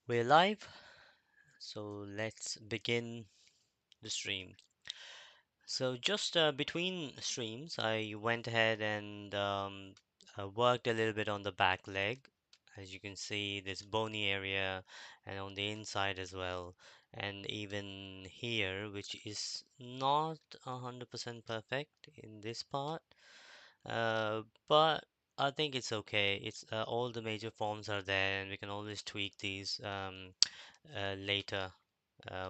We're live, so let's begin the stream. So just between streams, I went ahead and worked a little bit on the back leg. As you can see, this bony area and on the inside as well. And even here, which is not 100% perfect in this part, but I think it's okay. It's all the major forms are there, and we can always tweak these later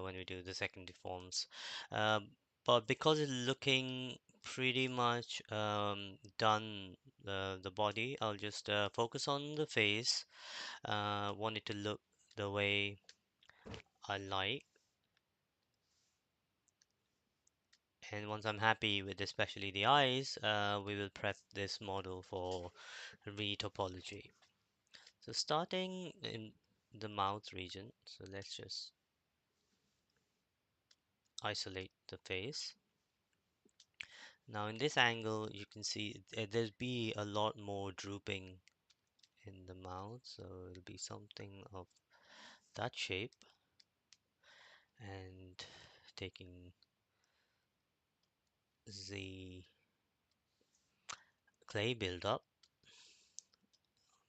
when we do the secondary forms. Um, but because it's looking pretty much done, the body, I'll just focus on the face. Want it to look the way I like. And once I'm happy with especially the eyes, we will prep this model for retopology. So starting in the mouth region, so let's just isolate the face. Now in this angle, you can see there'll be a lot more drooping in the mouth, so it'll be something of that shape. And taking the clay build up,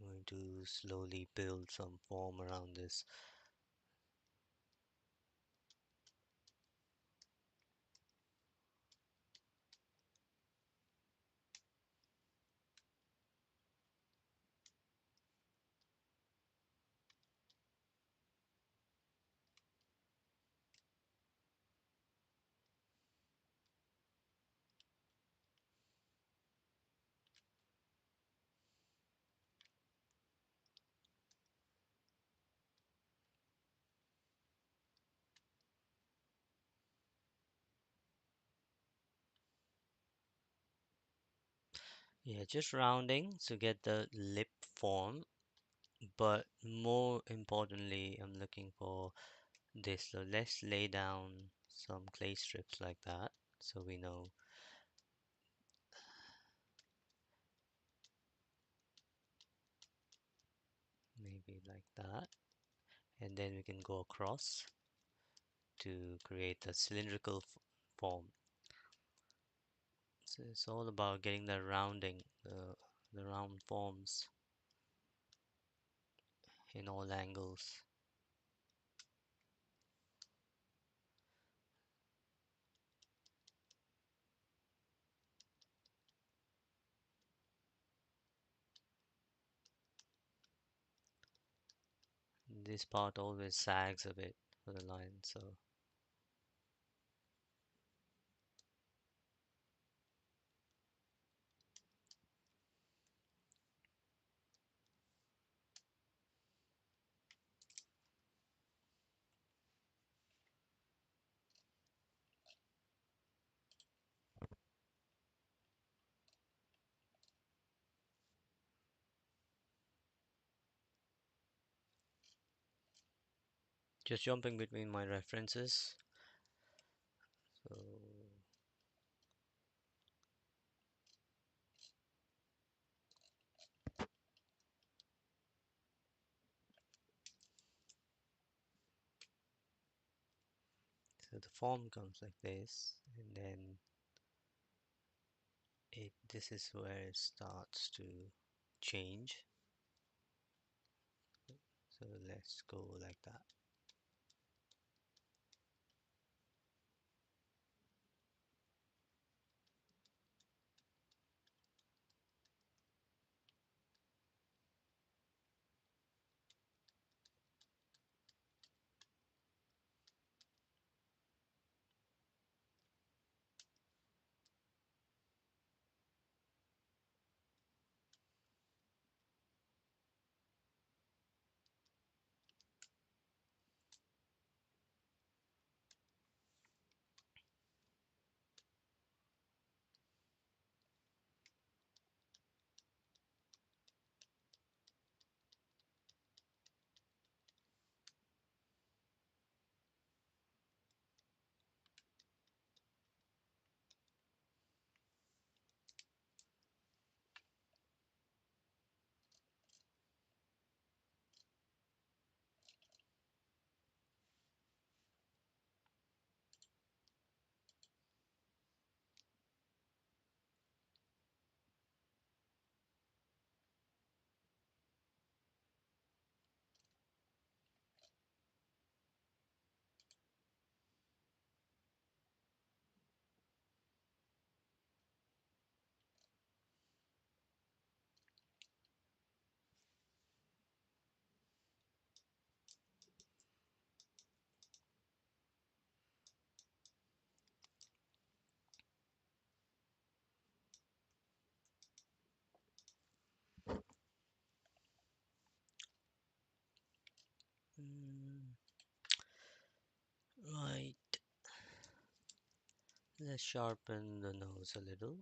I'm going to slowly build some form around this. Yeah, just rounding to get the lip form, but more importantly, I'm looking for this. So let's lay down some clay strips like that so we know maybe like that. And then we can go across to create a cylindrical form. So it's all about getting the rounding, the round forms in all angles. This part always sags a bit for the line, so just jumping between my references. So, so the form comes like this, and then this is where it starts to change. So let's go like that. Let's sharpen the nose a little.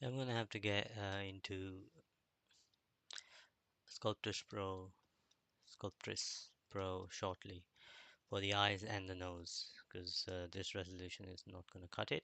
I'm gonna have to get into Sculptris Pro shortly for the eyes and the nose, because this resolution is not gonna cut it.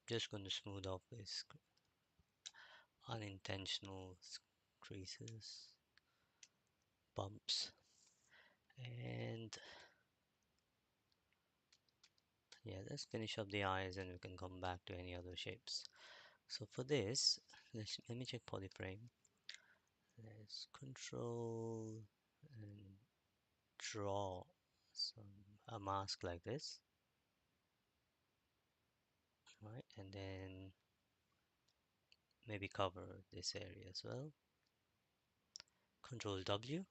Just going to smooth off these unintentional creases, bumps, and yeah, let's finish up the eyes and we can come back to any other shapes. So for this, let me check polyframe. Let's control and draw a mask like this, right? And then maybe cover this area as well. Control W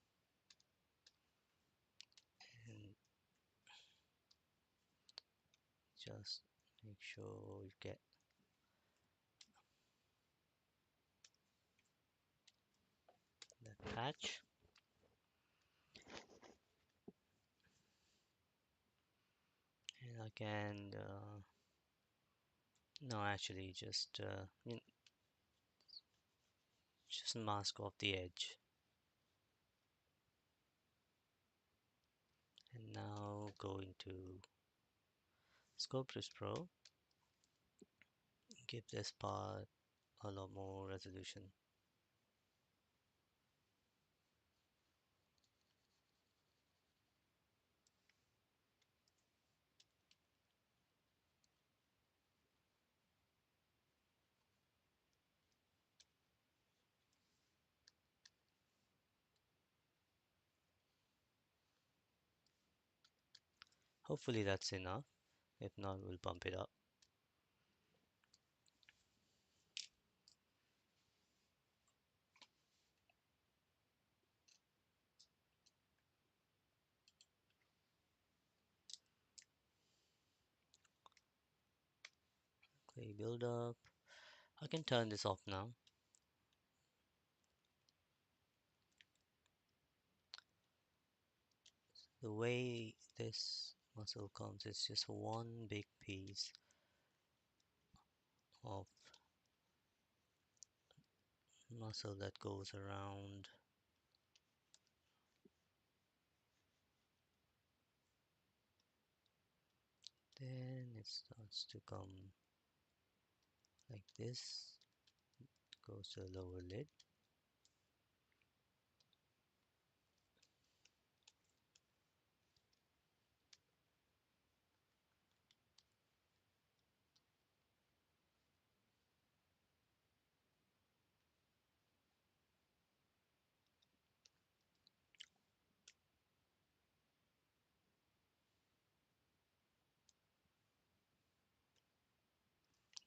and just make sure you get that patch. And I can no, actually just mask off the edge. And now go into Sculptris Pro, give this part a lot more resolution. Hopefully that's enough. If not, we'll bump it up. Clay build up. I can turn this off now. The way this muscle comes, it's just one big piece of muscle that goes around. Then it starts to come like this, goes to the lower lid.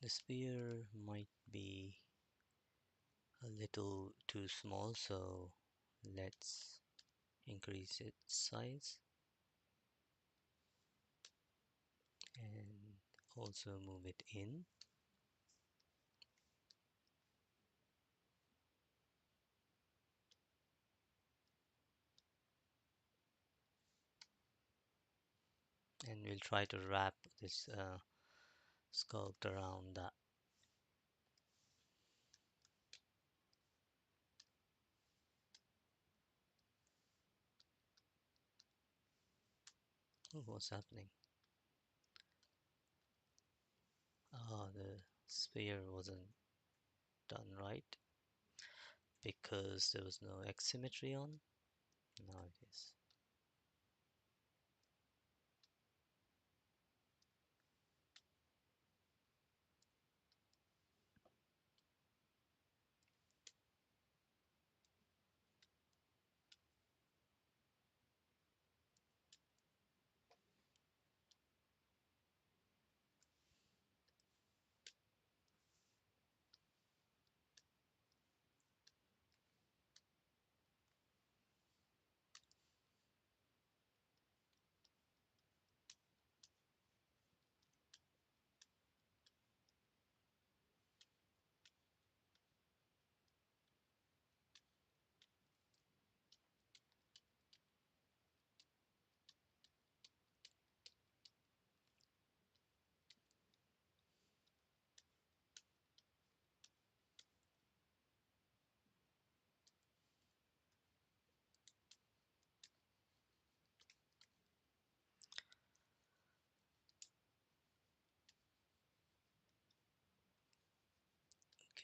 The sphere might be a little too small, so let's increase its size and also move it in. And we'll try to wrap this sculpt around that. Oh, what's happening? Ah, the sphere wasn't done right because there was no X-symmetry on. Now it is.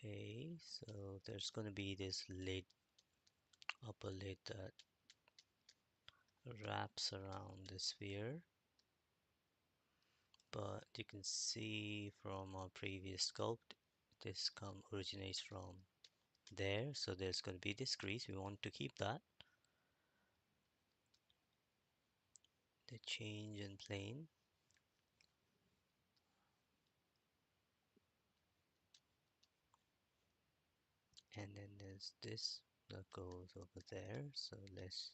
Okay, so there's going to be this lid, upper lid that wraps around the sphere. But you can see from our previous sculpt, this come originates from there. So there's going to be this crease. We want to keep that. The change in plane. And then there's this that goes over there. So let's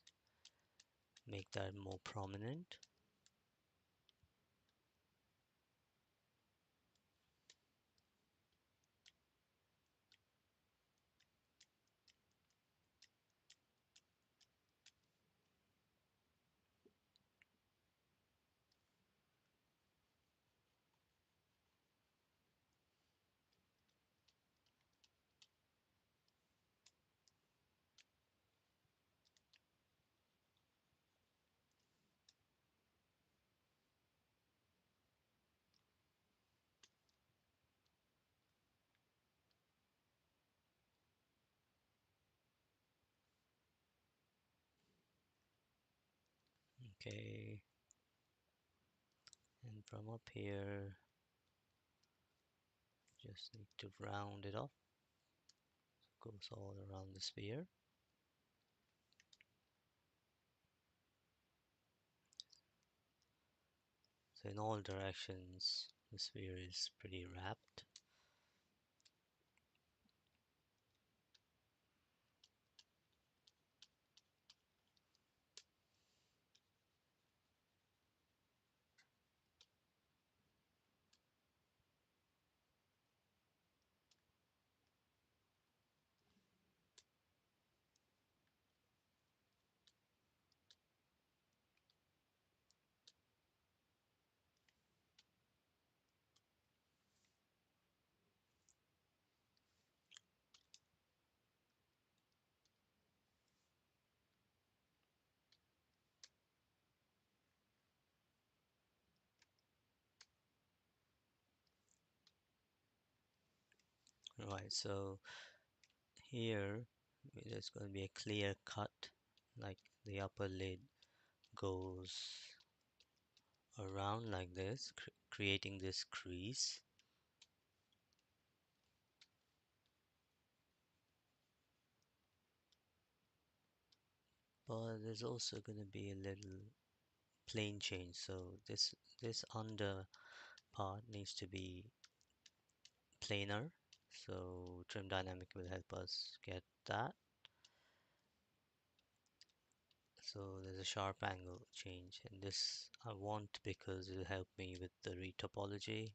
make that more prominent. Okay, and from up here, just need to round it off. So it goes all around the sphere. So in all directions, the sphere is pretty wrapped. Right, so here there's going to be a clear cut, like the upper lid goes around like this, creating this crease. But there's also going to be a little plane change, so this under part needs to be planar. So trim dynamic will help us get that. So there's a sharp angle change, and this I want because it'll help me with the retopology.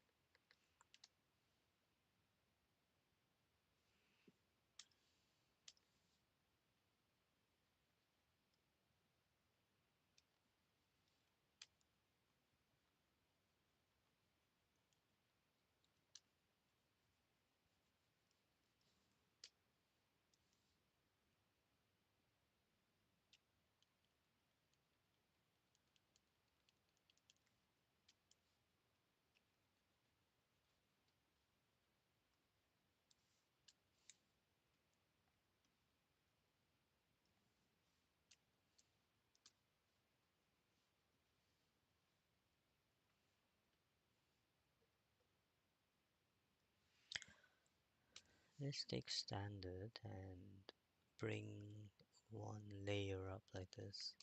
Let's take standard and bring one layer up like this.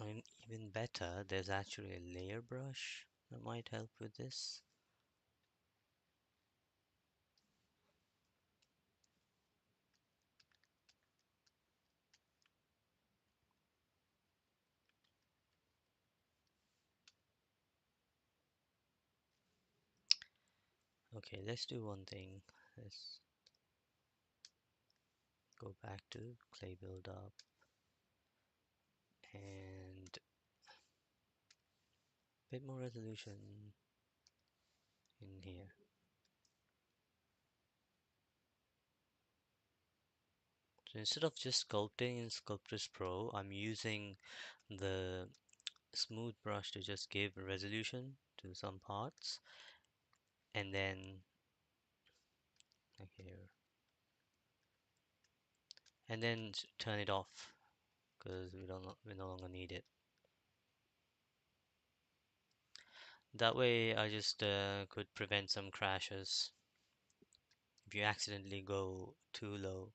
I mean, even better, there's actually a layer brush that might help with this. Okay, let's do one thing. Let's go back to clay build up and a bit more resolution in here. So instead of just sculpting in Sculptris Pro, I'm using the smooth brush to just give a resolution to some parts, and then like here, and then turn it off because we no longer need it. That way, I just could prevent some crashes. If you accidentally go too low,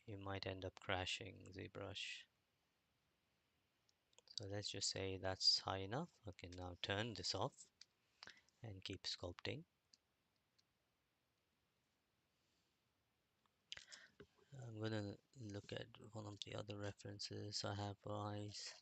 you might end up crashing ZBrush. So let's just say that's high enough. Okay, now turn this off and keep sculpting. I'm gonna look at one of the other references I have for eyes.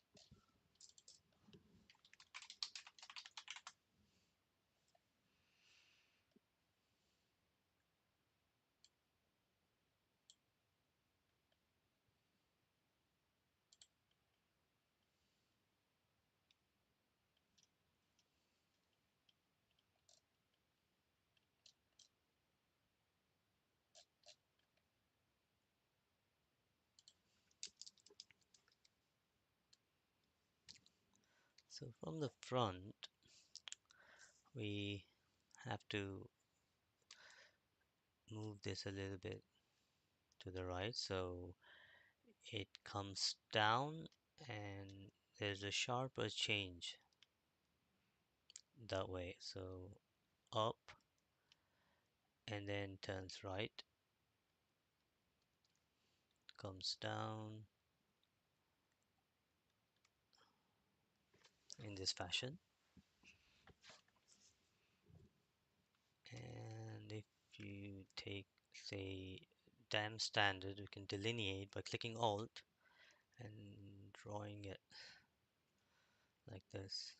So from the front, we have to move this a little bit to the right so it comes down and there's a sharper change that way. So up and then turns right, comes down in this fashion. And if you take, say, dam standard, you can delineate by clicking Alt and drawing it like this.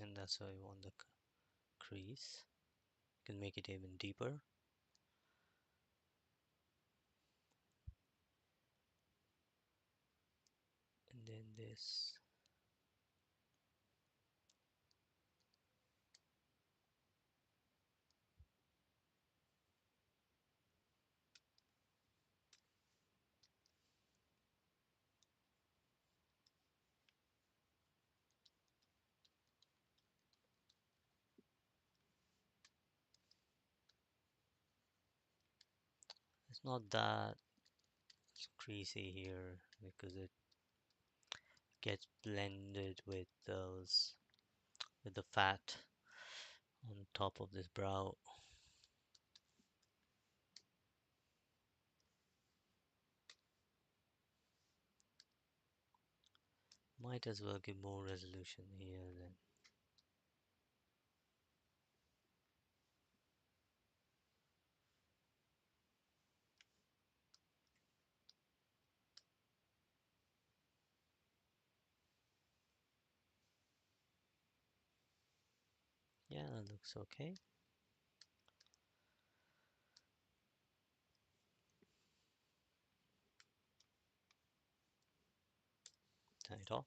And that's how you want the crease. You can make it even deeper. And then this. It's not that creasy here because it gets blended with those with the fat on top of this brow. Might as well give more resolution here then. Yeah, that looks okay. Turn it off.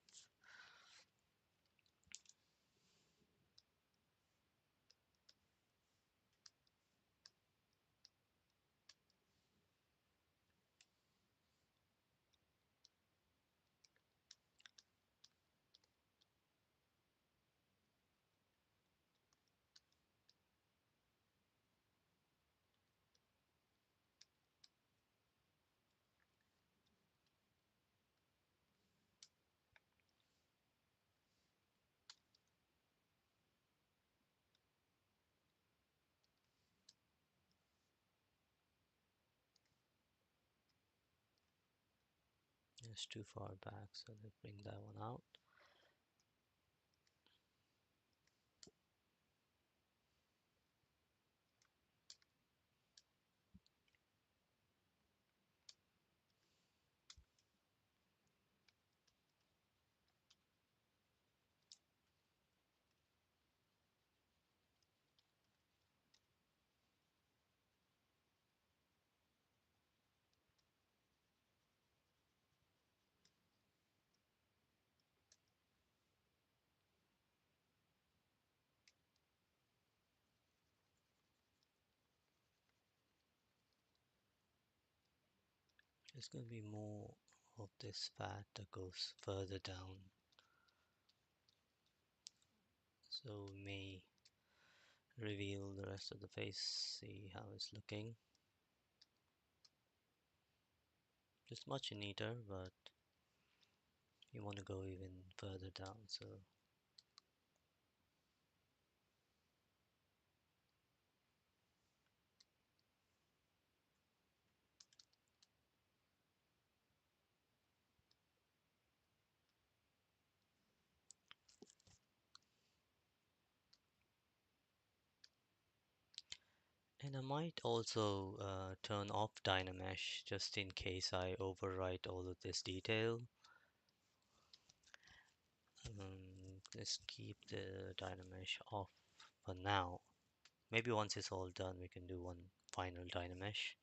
It's too far back, so let's bring that one out. There's going to be more of this fat that goes further down, so we may reveal the rest of the face, see how it's looking. Just much neater, but you want to go even further down, so and I might also turn off Dynamesh just in case I overwrite all of this detail. Let's keep the Dynamesh off for now. Maybe once it's all done, we can do one final Dynamesh.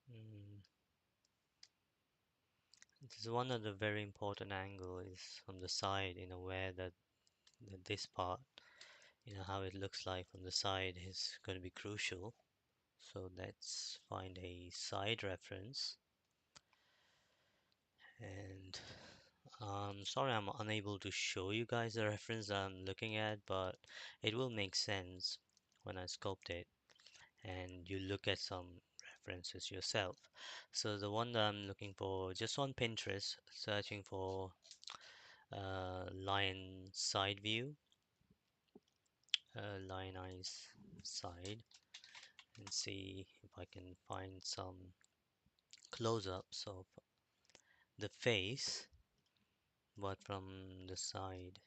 Mm, this is one of the very important angle is from the side, in a way that this part, how it looks like from the side is going to be crucial. So let's find a side reference. And sorry I'm unable to show you guys the reference I'm looking at, but it will make sense when I sculpt it and you look at some references yourself. So the one that I'm looking for, just on Pinterest, searching for lion side view, lion eyes side, and see if I can find some close-ups of the face, but from the side.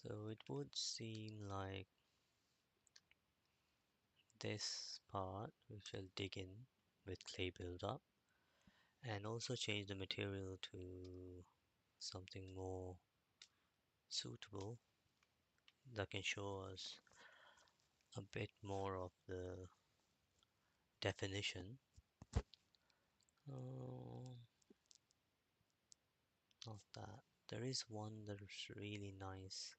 So it would seem like this part we shall dig in with clay build up and also change the material to something more suitable that can show us a bit more of the definition. Um, Not that. There is one that is really nice.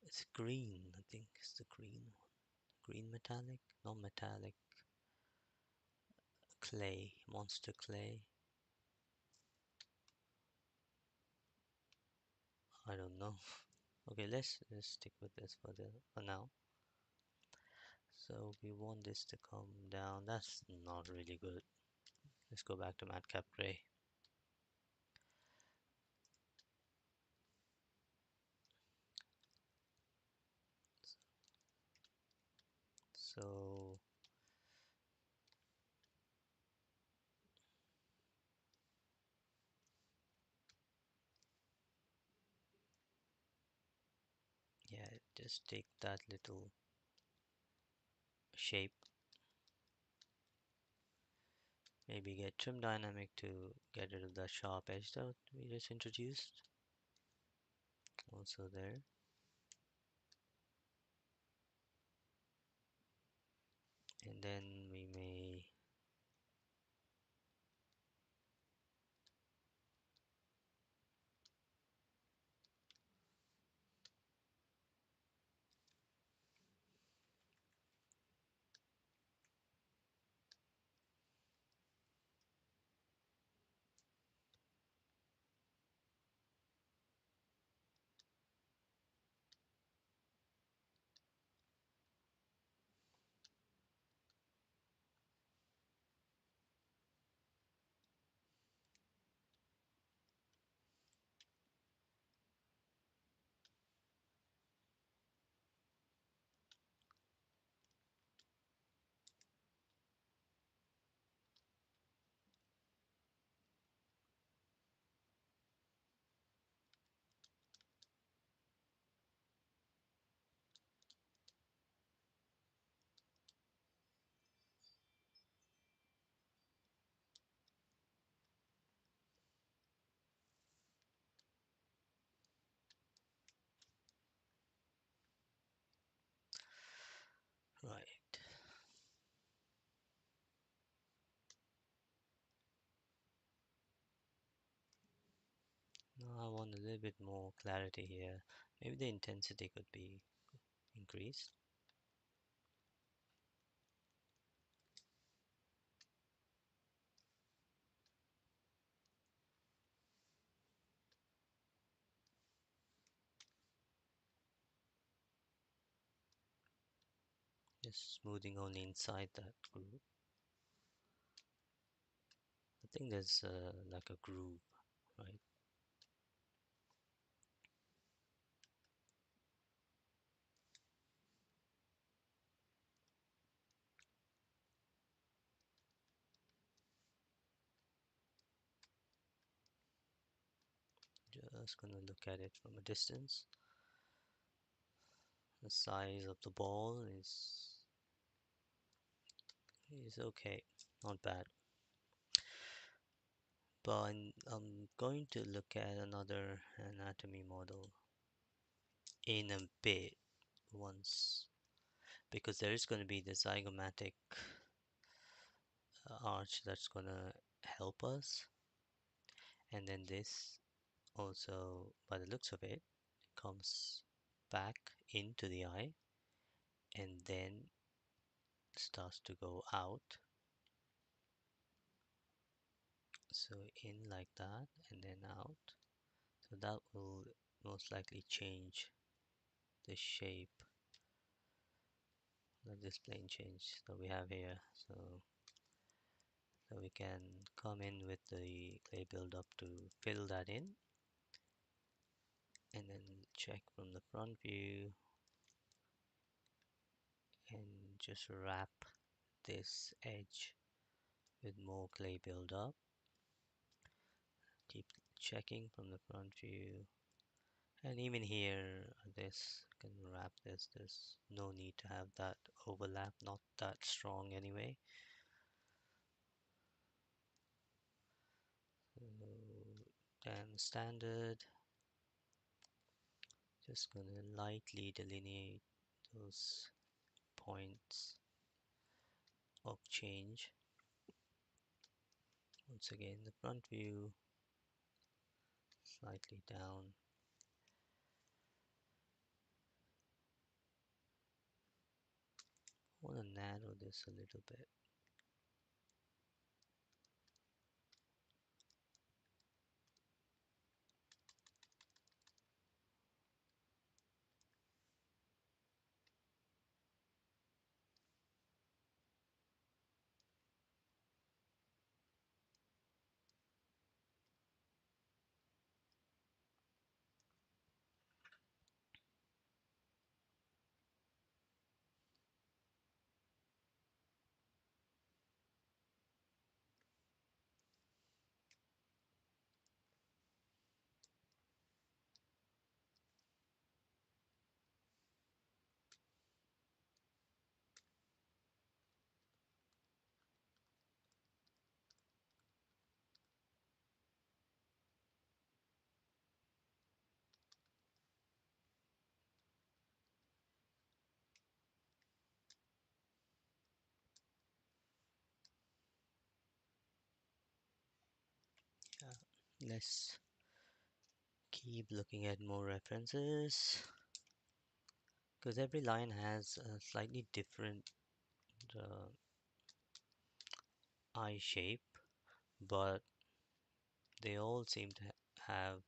It's green, I think it's the green one. Green metallic? Not metallic. Clay. Monster clay. I don't know. Okay, let's stick with this for now. So we want this to come down. That's not really good. Let's go back to madcap gray. So yeah, just take that little shape. Maybe get trim dynamic to get rid of that sharp edge that we just introduced. Also there. And then we may right. Now I want a little bit more clarity here. Maybe the intensity could be increased. Just smoothing only inside that groove. I think there's like a groove, right? Just gonna look at it from a distance. The size of the ball is okay, not bad. But I'm going to look at another anatomy model in a bit once because there is going to be the zygomatic arch that's going to help us, and then this also, by the looks of it, comes back into the eye and then starts to go out. So in like that and then out. So that will most likely change the shape of this plane change that we have here. So we can come in with the clay build-up to fill that in and then check from the front view and just wrap this edge with more clay build-up. Keep checking from the front view And even here, this can wrap this. There's no need to have that overlap, not that strong anyway. So, then standard, just gonna lightly delineate those points of change. Once again, the front view slightly down. I want to narrow this a little bit. Yeah. Let's keep looking at more references because every line has a slightly different uh, eye shape, but they all seem to have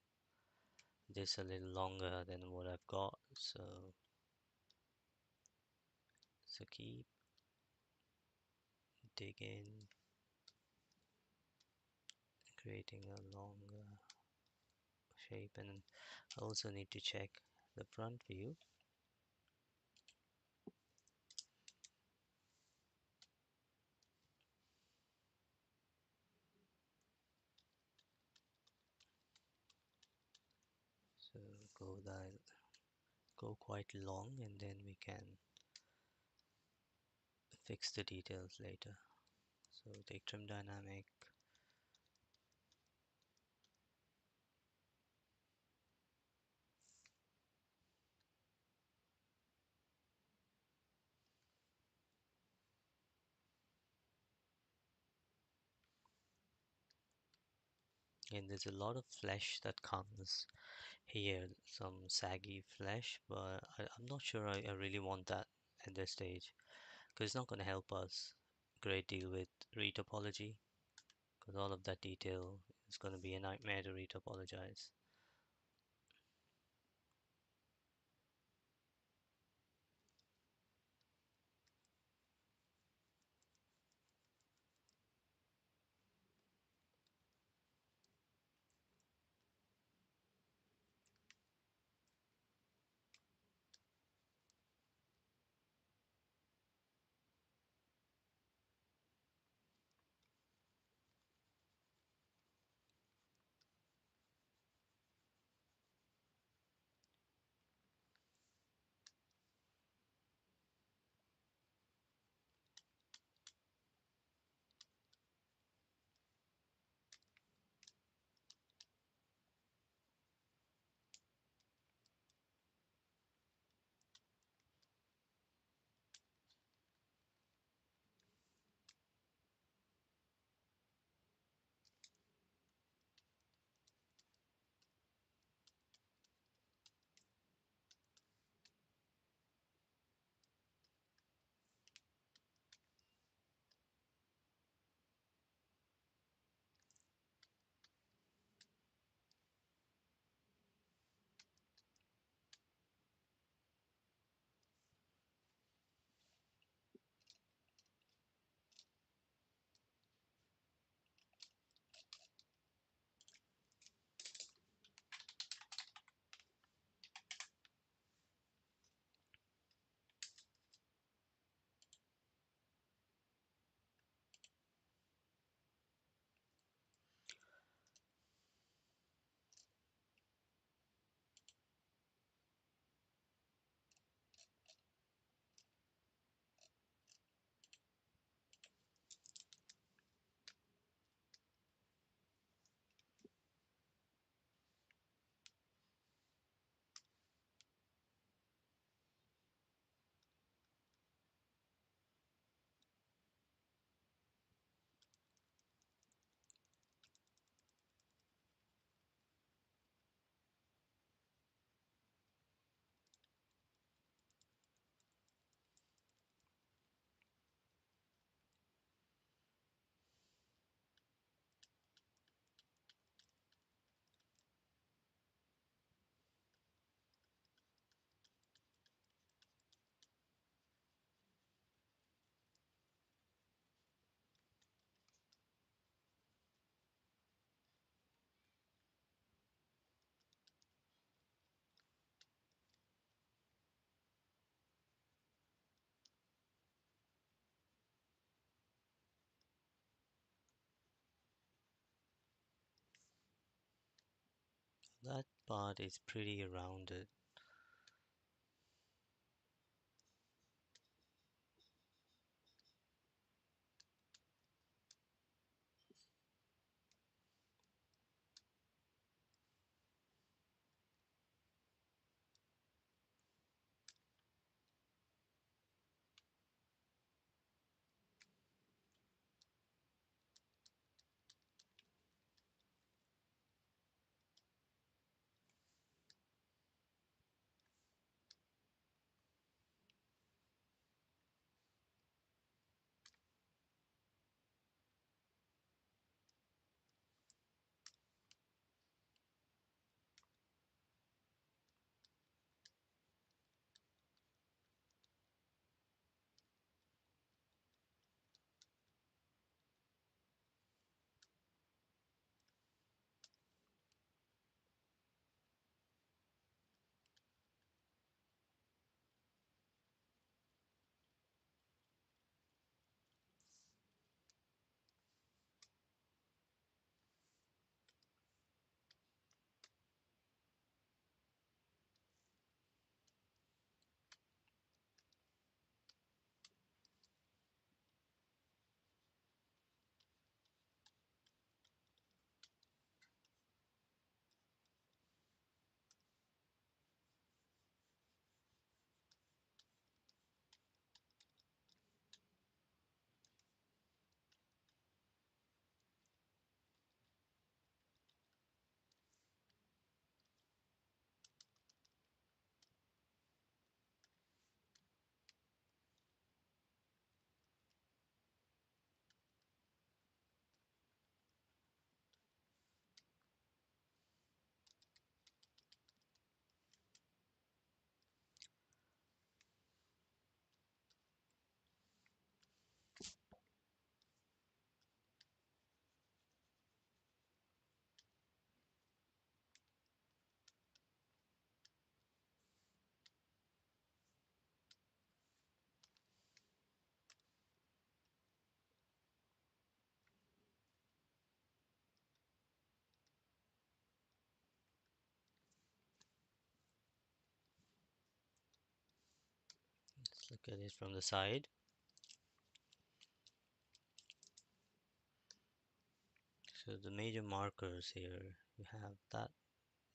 this a little longer than what I've got. So keep digging, creating a longer shape, and I also need to check the front view. So go quite long, and then we can fix the details later. So take trim dynamic. And there's a lot of flesh that comes here, some saggy flesh, but I'm not sure I really want that at this stage because it's not going to help us a great deal with retopology because all of that detail is going to be a nightmare to retopologize. That part is pretty rounded. Let's look at it from the side. So the major markers here, you have that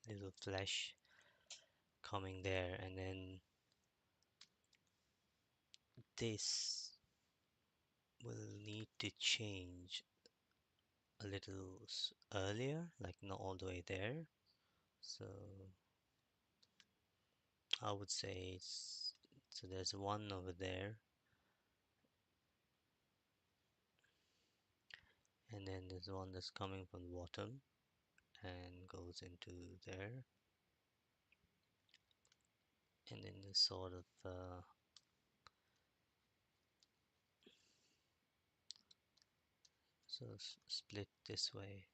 little flesh coming there, and then this will need to change a little earlier, like not all the way there. So I would say so there's one over there, and then there's one that's coming from the bottom and goes into there, and then there's sort of split this way.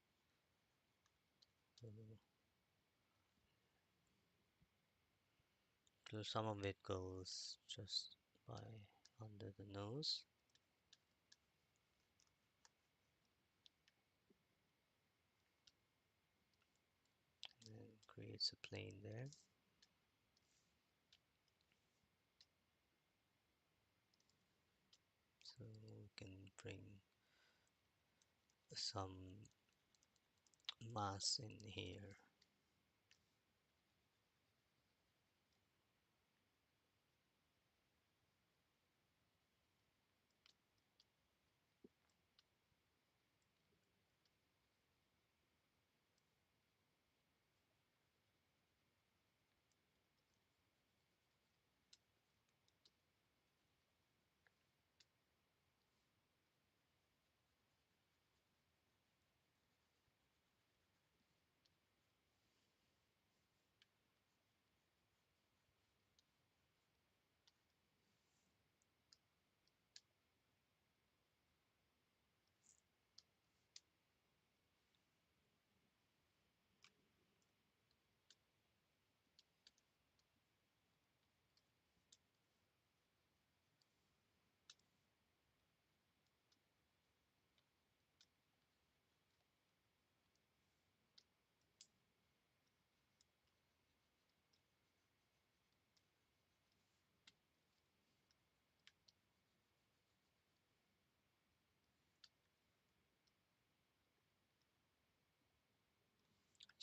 So so some of it goes just by under the nose, and then creates a plane there. So we can bring some mass in here.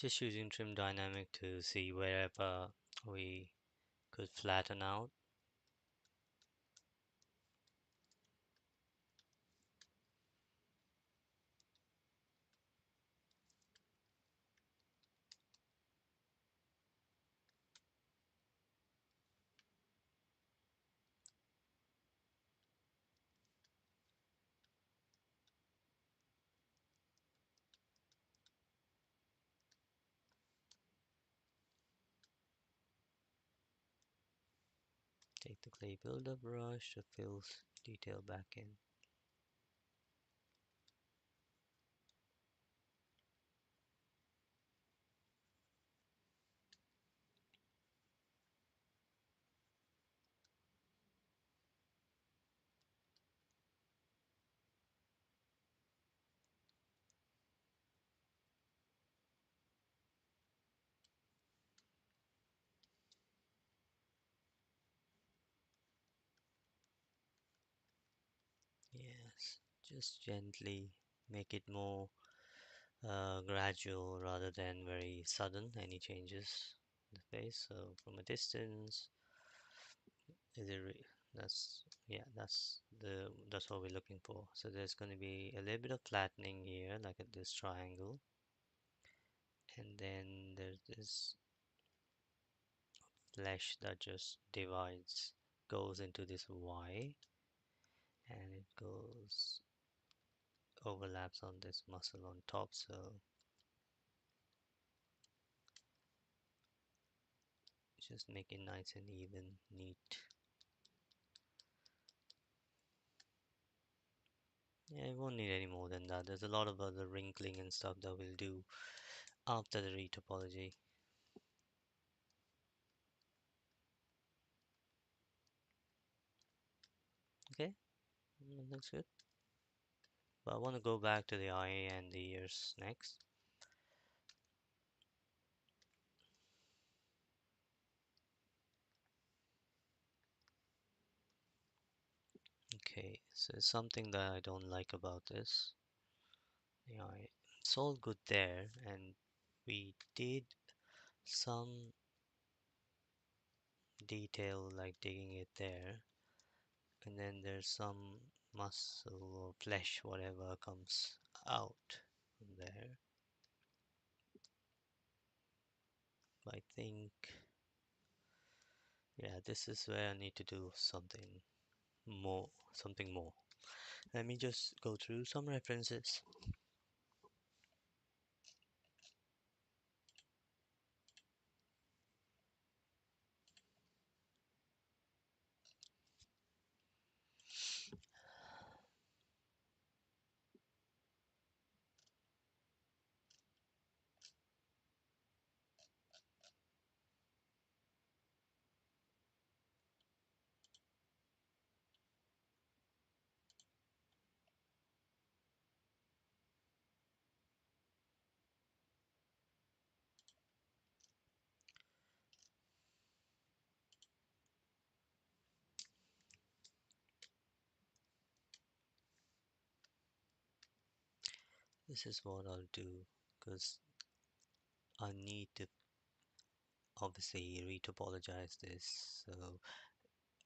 Just using trim dynamic to see wherever we could flatten out. Take the clay builder brush to fill detail back in. Yes, just gently make it more gradual rather than very sudden, any changes in the face. So from a distance, is it that's yeah, that's what we're looking for. So there's going to be a little bit of flattening here, like at this triangle, and then there's this flesh that just divides, goes into this Y, and it goes overlaps on this muscle on top. So just make it nice and even, neat. Yeah, it won't need any more than that. There's a lot of other wrinkling and stuff that we'll do after the retopology. Okay, looks good. But I want to go back to the eye and the ears next. Okay, so something that I don't like about this. The eye. It's all good there, and we did some detail like digging it there, and then there's some muscle or flesh, whatever comes out from there. I think, yeah, this is where I need to do something more. Let me just go through some references. This is what I'll do because I need to obviously retopologize this. So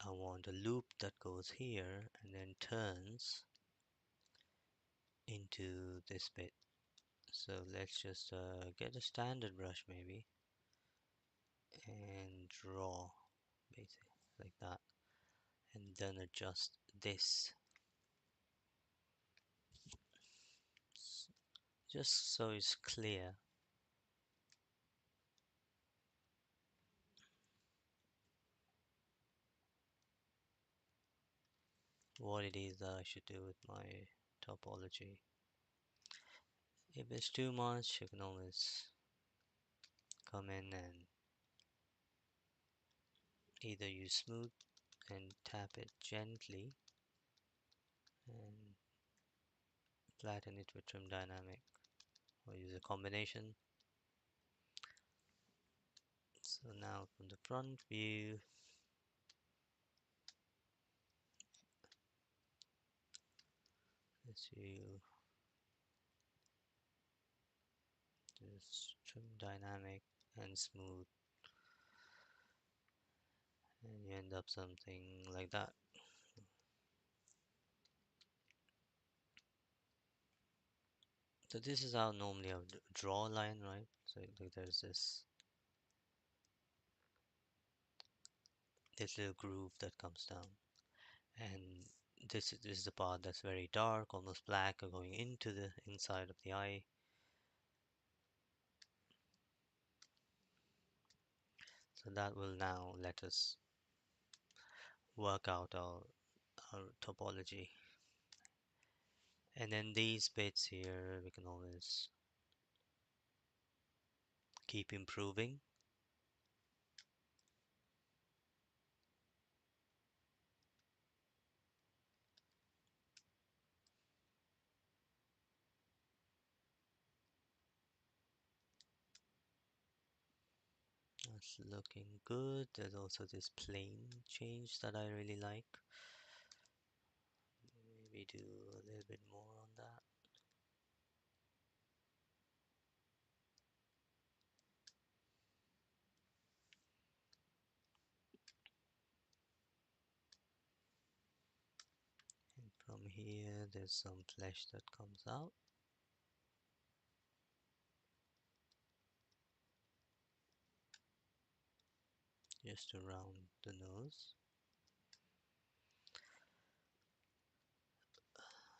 I want a loop that goes here and then turns into this bit. So let's just get a standard brush maybe and draw basically like that, and then adjust this just so it's clear what it is that I should do with my topology. If it's too much, you can always come in and either use smooth and tap it gently and flatten it with trim dynamic, or use a combination. So now from the front view, this view, just trim dynamic and smooth, and you end up something like that. So this is how normally I would draw a line, right? So there's this little groove that comes down, and this is the part that's very dark, almost black, going into the inside of the eye. So that will now let us work out our topology. And then these bits here, we can always keep improving. That's looking good. There's also this plane change that I really like. Maybe do a little bit more on that. And from here, there's some flesh that comes out just around the nose.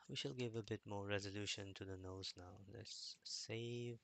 We shall give a bit more resolution to the nose now. Let's save.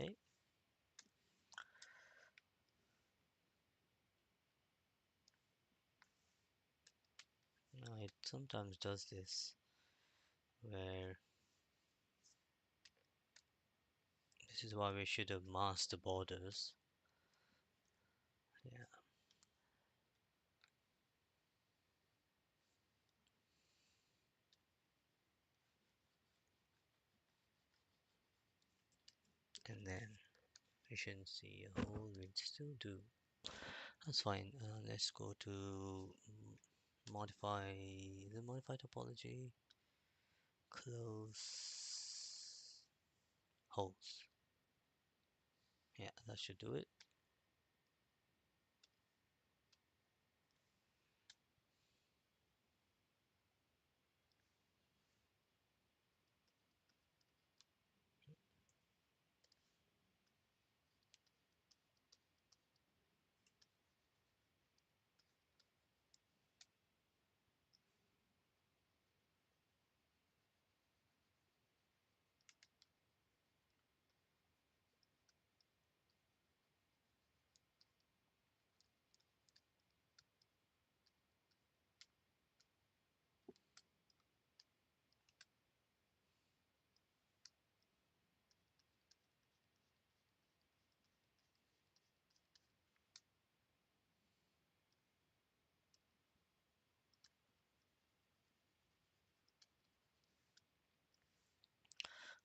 Okay. Now it sometimes does this where this is why we should have masked the borders. Yeah. And then we shouldn't see a hole, we still do. That's fine. Let's go to modify the modify topology. Close holes. Yeah, that should do it.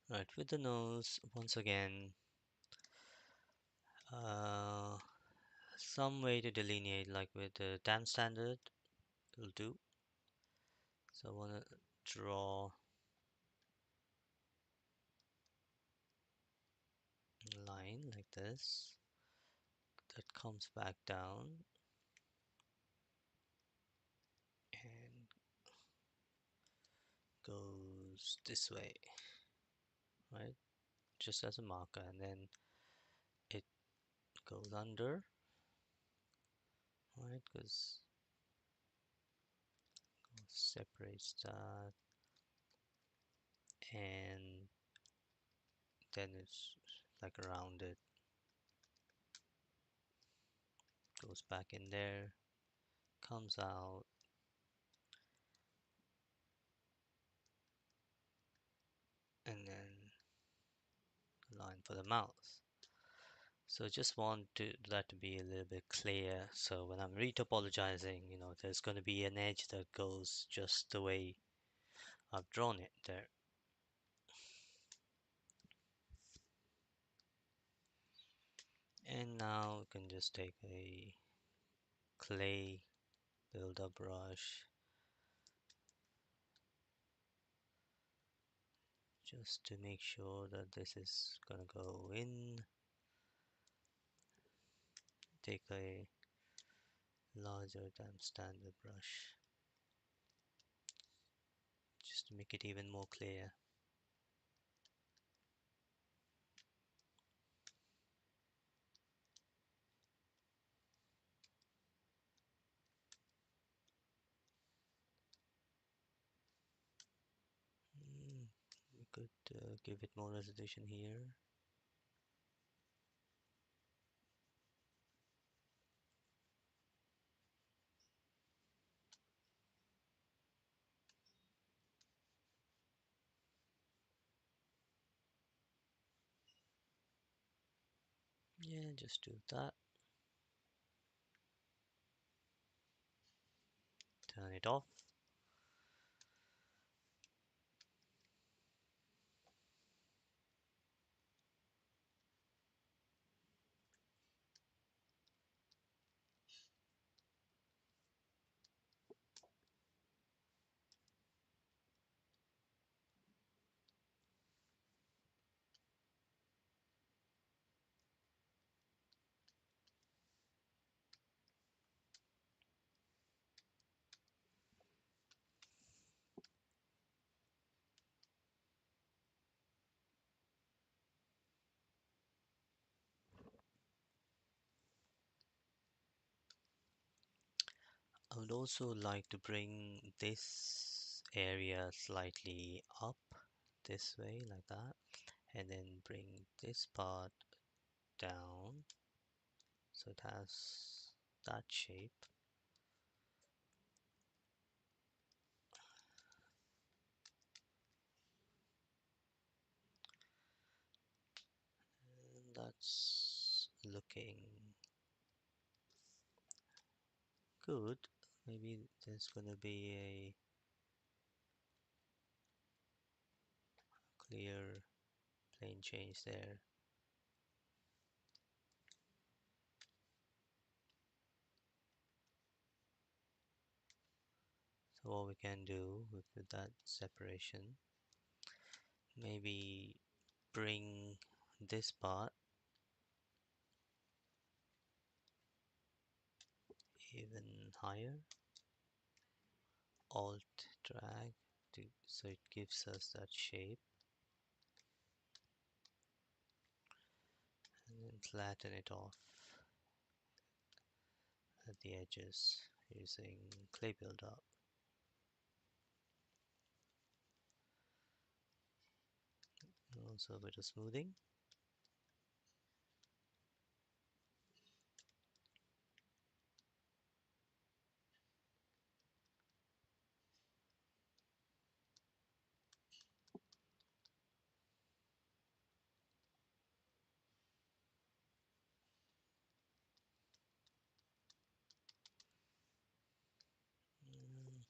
Right, with the nose, once again, uh, some way to delineate, like with the tan standard, will do. So I want to draw a line like this that comes back down and goes this way, right? Just as a marker, and then it goes under, right? Because separates that, and then it's like around it, goes back in there, comes out, and then a line for the mouth. So just want that to be a little bit clear. So when I'm retopologizing, there's going to be an edge that goes just the way I've drawn it there. And now we can just take a clay builder brush just to make sure that this is gonna go in. Take a larger than standard brush just to make it even more clear. We could give it more resolution here. Yeah, just do that. Turn it off. I would also like to bring this area slightly up this way, like that, and then bring this part down so it has that shape. And that's looking good. Maybe there's gonna be a clear plane change there. So what we can do with that separation, maybe bring this part even higher. Alt drag so it gives us that shape, and then flatten it off at the edges using clay buildup. Also a bit of smoothing. Mm,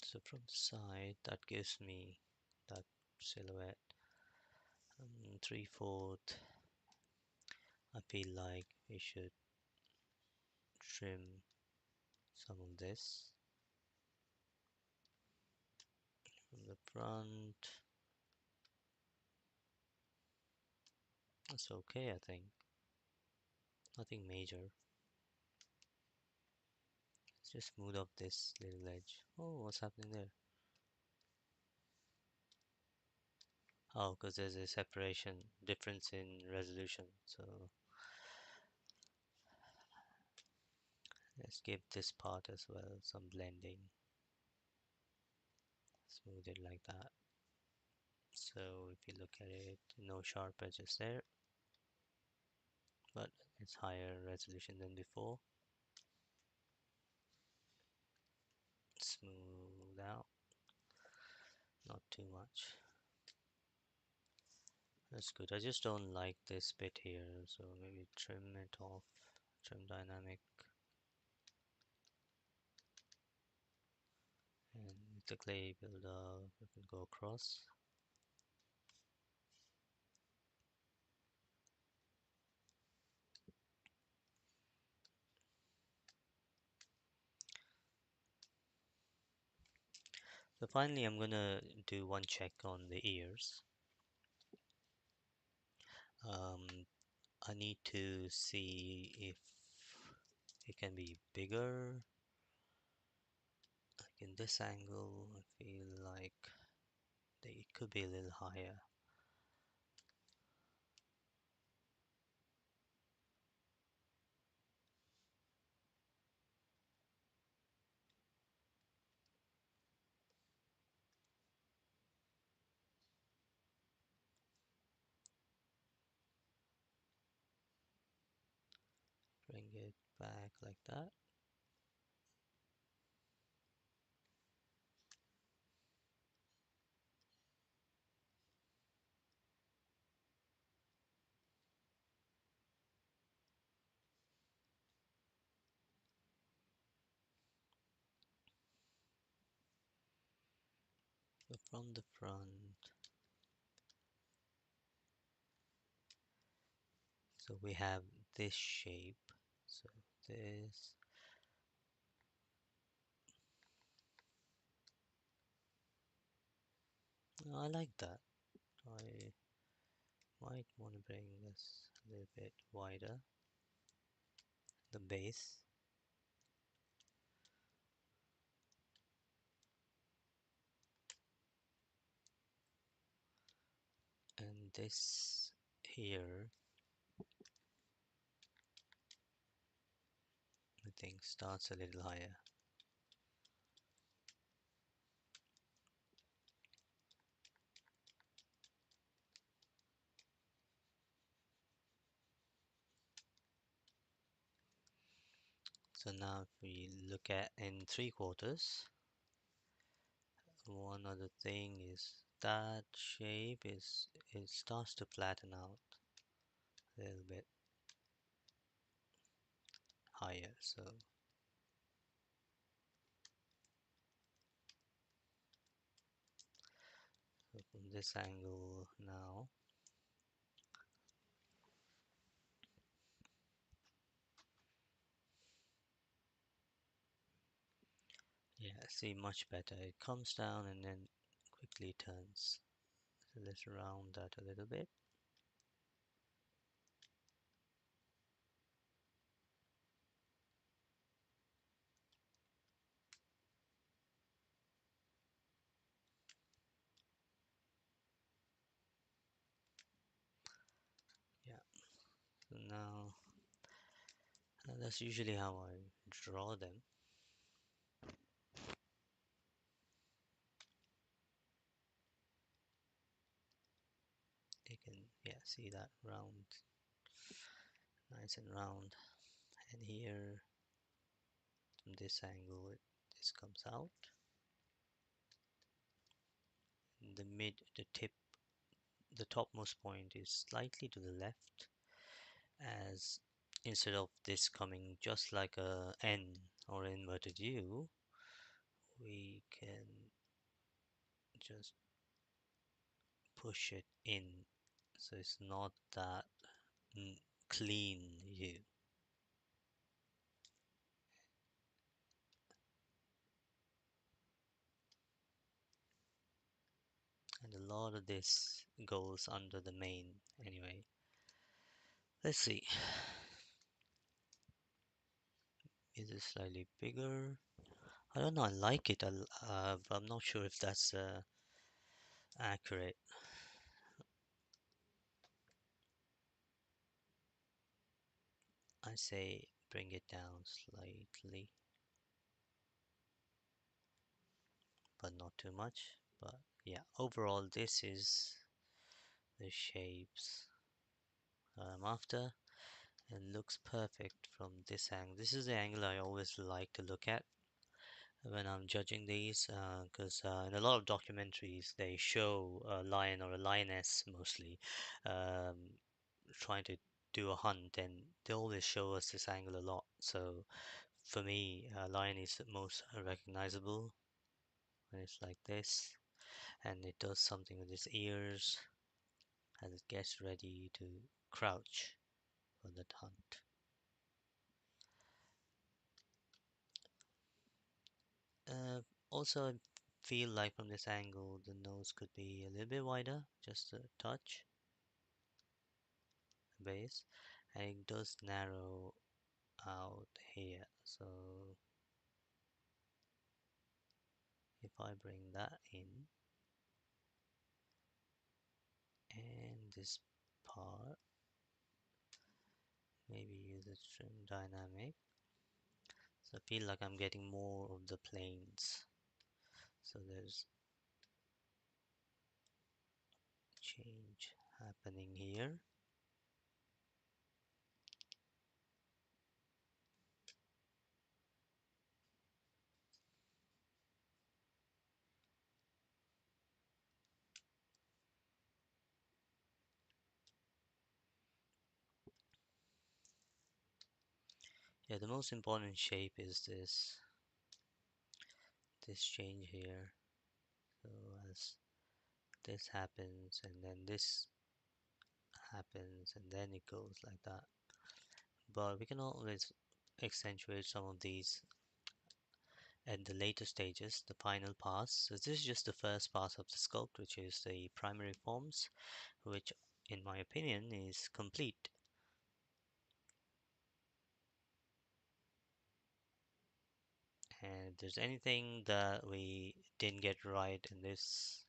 So from the side, that gives me that silhouette. 3/4. I feel like we should trim some of this from the front. That's okay, I think. Nothing major. Let's just smooth up this little edge. Oh, what's happening there? Oh, because there's a separation difference in resolution. So let's give this part as well some blending. Smooth it like that. So if you look at it, no sharp edges there, but it's higher resolution than before. Smooth out, not too much. That's good. I just don't like this bit here, so maybe trim it off. Trim dynamic, and with the clay builder, we can go across. So finally, I'm gonna do one check on the ears. Um, I need to see if it can be bigger. Like in this angle, I feel like it could be a little higher. Bring it back like that. So from the front, so we have this shape. So this, I like that. I might want to bring this a little bit wider, the base. And this here, I think starts a little higher. So now if we look at in 3/4, one other thing is that shape is, it starts to flatten out a little bit higher. So from this angle now, yeah, see, much better. It comes down and then quickly turns. So let's round that a little bit. Yeah, so now that's usually how I draw them. You can, yeah, see that round, nice and round. And here, from this angle, this comes out. The mid, the tip, the topmost point is slightly to the left, as instead of this coming just like a N or inverted U, we can just push it in, so it's not that clean U. And a lot of this goes under the main anyway. Let's see. Is it slightly bigger? I don't know. I like it. But I'm not sure if that's accurate. I say bring it down slightly, but not too much. But yeah, overall, this is the shapes I'm after. And looks perfect from this angle. This is the angle I always like to look at when I'm judging these, because in a lot of documentaries they show a lion or a lioness mostly um, trying to do a hunt, and they always show us this angle a lot. So for me, lion is the most recognizable when it's like this, and it does something with its ears as it gets ready to crouch for that hunt. Uh, Also, I feel like from this angle, the nose could be a little bit wider, just a touch, base, and it does narrow out here. So if I bring that in, and this part, maybe use a trim dynamic, so I feel like I'm getting more of the planes. So there's change happening here. Yeah, the most important shape is this change here. So as this happens and then this happens and then it goes like that. But we can always accentuate some of these at the later stages, the final pass. So this is just the first pass of the sculpt, which is the primary forms, which in my opinion is complete. And if there's anything that we didn't get right in this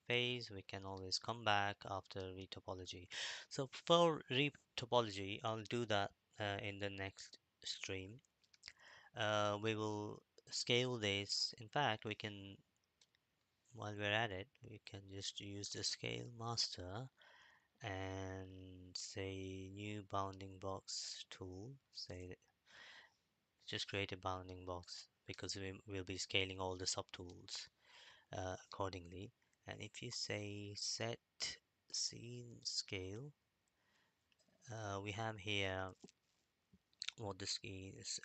phase, we can always come back after retopology. So for retopology, I'll do that in the next stream. We will scale this. In fact, we can, while we're at it, we can just use the scale master and say new bounding box tool. Say just create a bounding box because we will be scaling all the subtools accordingly. And if you say set scene scale, we have here what this is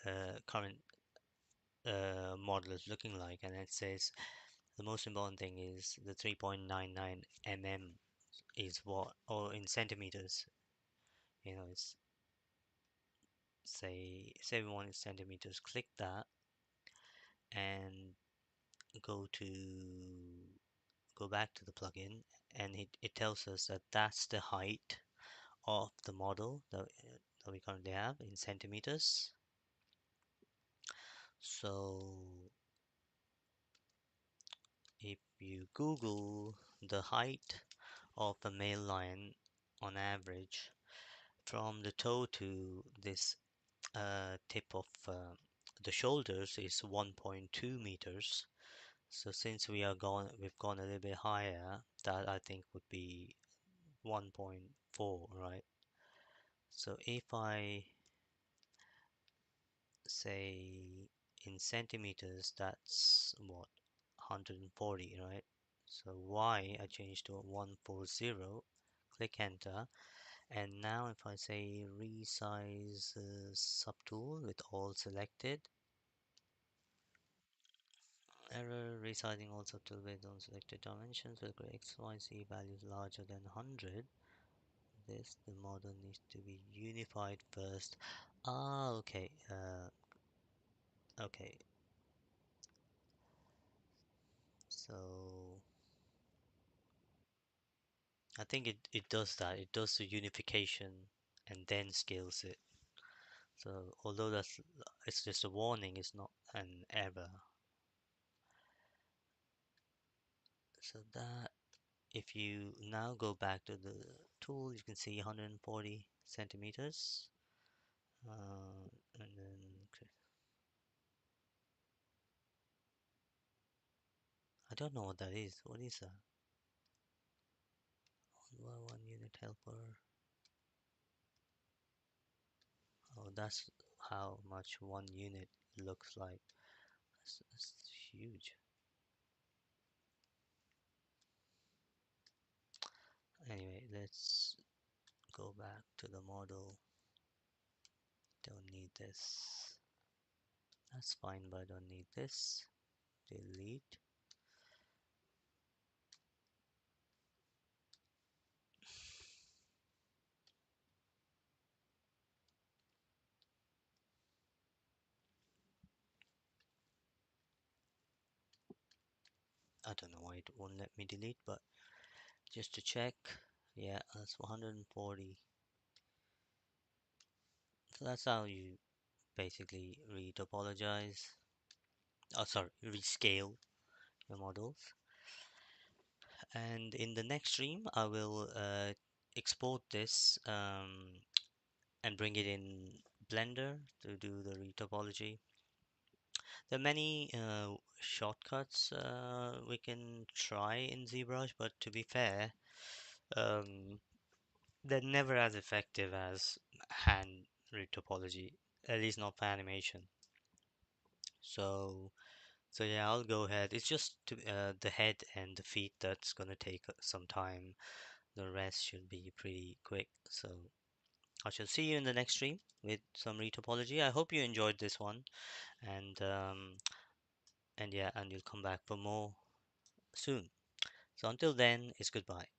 current model is looking like, and it says the most important thing is the 3.99 mm is what, or in centimeters, it's say we want in centimeters. Click that and go to go back to the plugin, and it tells us that that's the height of the model that we currently have in centimeters. So if you Google the height of a male lion on average from the toe to this tip of the shoulders is 1.2 meters. So since we've gone a little bit higher, that I think would be 1.4, right? So if I say in centimeters, that's what, 140, right? So Y I change to 140, click enter, and now if I say resize subtool with all selected, error resizing all subtool with all selected dimensions will create XYZ values larger than 100. The model needs to be unified first. Ah, okay. Okay. So I think it does that. It does the unification and then scales it. So although that's it's just a warning, it's not an error. So that if you now go back to the tool, you can see 140 centimeters. And then I don't know what that is. What is that? 1 unit helper. Oh, that's how much 1 unit looks like. That's huge. Anyway, let's go back to the model. Don't need this. That's fine, but I don't need this. Delete. I don't know why it won't let me delete, but just to check, yeah, that's 140. So that's how you basically retopologize. Oh, sorry, rescale your models. And in the next stream, I will export this and bring it in Blender to do the retopology. There are many shortcuts we can try in ZBrush, but to be fair, um, they're never as effective as hand retopology, at least not for animation. So, so yeah, I'll go ahead. It's just the head and the feet that's gonna take some time. The rest should be pretty quick. So I shall see you in the next stream with some retopology. I hope you enjoyed this one, and yeah, and you'll come back for more soon. So until then, it's goodbye.